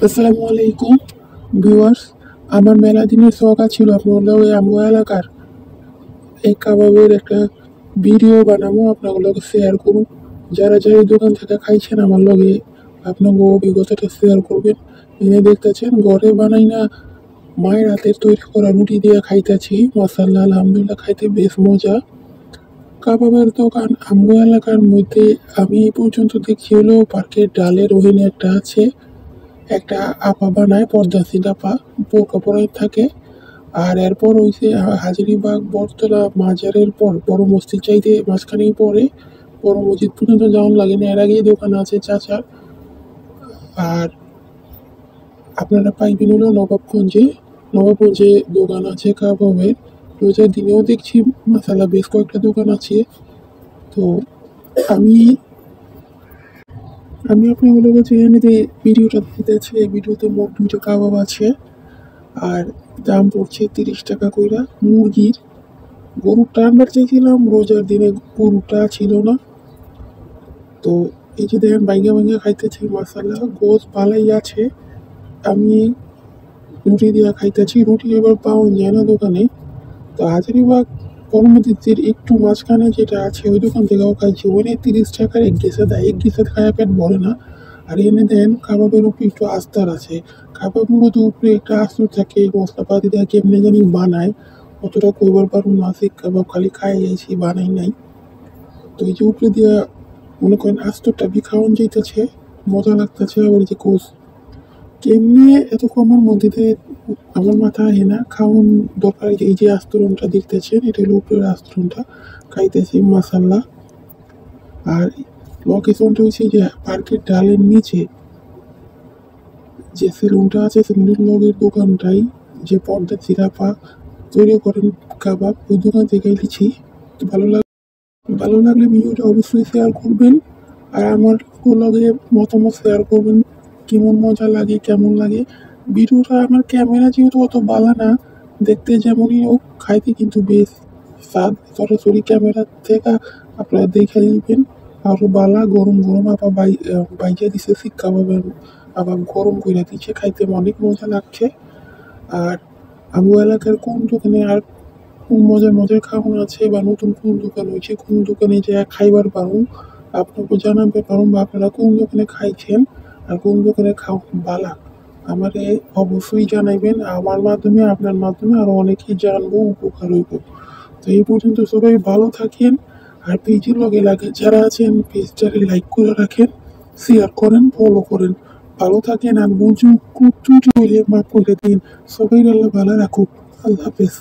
আসসালামু আলাইকুম ভিউয়ার্স। আমার মেলা দিনের শখ ছিল আপনাদের ওই আমগো এলাকার এই কাবাবের একটা ভিডিও বানাবো, আপনাগুলোকে শেয়ার করুন। যারা যারা এই দোকান থেকে খাইছেন আমার লগে আপনাকে অভিজ্ঞতাটা শেয়ার করবেন। এনে দেখতেছেন ঘরে বানাই না, মায়ের হাতের তৈরি করা রুটি দিয়ে খাইতেছি। মাসাল্লাহ আলহামদুলিল্লাহ, খাইতে বেশ মজা। কাবাবের দোকান আমগো এলাকার মধ্যে আমি এই পর্যন্ত দেখছি হলো পার্কের ডালের ওখানে একটা আছে, একটা আপা বানায়, পর্দাসীন আপা, বোরকা পরে থাকে। আর এরপর হইছে হাজারীবাগ বটতলা মাজারের পর বড় মসজিদ চাইতে মাঝখানেই পড়ে, বড় মসজিদ পর্যন্ত যাওয়ান লাগে না, এর আগেই দোকান আছে চাচার। আর আপনারা পাইবেন হলো নবাবগঞ্জে দোকান আছে কাবাবের। রোজার দিনেও দেখছি মাসালা বেশ কয়েকটা দোকান আছে। তো আমি আমি আপনাগুলো কাছে এনে যে ভিডিওটা দিতেছি, এই ভিডিওতে মোট 2টা কাবাব আছে। আর দাম পড়ছে 30 টাকা কইরা মুরগির। গরুটা আনবার চাইছিলাম, রোজার দিনে গরুটা ছিল না। তো এই যে দেখেন বাইঙ্গা বাইঙ্গা খাইতেছি, মাসালা গোস ভালোই আছে। আমি রুটি দিয়া খাইতেছি, রুটি এবার পাওয়া যায় না দোকানে। তো হাজারিবাগ কর্মদিত্তির একটু মাঝখানে যেটা আছে ওই দোকান থেকেও খাইছি, ওইনে 30 টাকার এক গেছে দেয়, এক গেছে খায়া পেট ভরে না। আর এনে দেন কাবাবের উপরে একটু আস্তার আছে, কাবাব মূলত উপরে একটা আস্তর থাকে, মশলাপাতি দিয়ে কেমনে জানি বানায়, অতটা কইবার পারুন না। শিক কাবাব খালি খাই যাইছি, বানাই নাই। তো এই যে উপরে দিয়া মনে করেন আস্তরটা বি খাওয়ান যাইতেছে, মজা লাগতেছে। আবার এই যে কোষ কেমনে এত কমের মধ্যে দিয়ে আমার মাথা আহে না, খাওয়ান দরকার। এই যে আস্তরণটা দেখতেছেন, এটা হলো উপরের আস্তরণটা, খাইতেছি মাসাল্লাহ। আর লোকেশনটা হচ্ছে যে পার্কের ডালের নিচে যে সেলুনটা আছে, সেলুনের লগের দোকানটাই, যে পর্দা সিরাপা তৈরি করেন কাবাব, ওই দোকান থেকে লিছি। তো ভালো লাগলে ভিডিওটা অবশ্যই শেয়ার করবেন। আর আমার লগে মতামত শেয়ার করবেন, কেমন মজা লাগে, কেমন লাগে ভিডিওটা। আমার ক্যামেরা যেহেতু অত ভালো না, দেখতে যেমনই হোক খাইতে কিন্তু বেশ স্বাদ। সরাসরি ক্যামেরা থেকে আপনারা দেখে নিবেন। আরো বালা গরম গরম আপা বাইজা দিছে, শিক কাবাবের আবার গরম করে দিচ্ছে, খাইতে অনেক মজা লাগছে। আর আমার এলাকার কোন দোকানে আর কোন মজার মজার খাবার আছে, বা নতুন কোন দোকান হয়েছে, কোন দোকানে যে খাইবার পারুন আপনাকে জানাতে পারুন, বা আপনারা কোন দোকানে খাইছেন আর কোন দোকানে খাওয়া বালা আমারে অবশ্যই জানাইবেন। আমার মাধ্যমে, আপনার মাধ্যমে আরো অনেকেই জানবো, উপকার হইব। তো এই পর্যন্ত সবাই ভালো থাকেন। আর পেজের লগে লাগে যারা আছেন পেজটাকে লাইক করে রাখেন, শেয়ার করেন, ফলো করেন। ভালো থাকেন। আর বুঝু খুব ত্রুটি হইলে মাফ করে দিন। সবাই আল্লাহ ভালো রাখুক। আল্লাহ হাফেজ।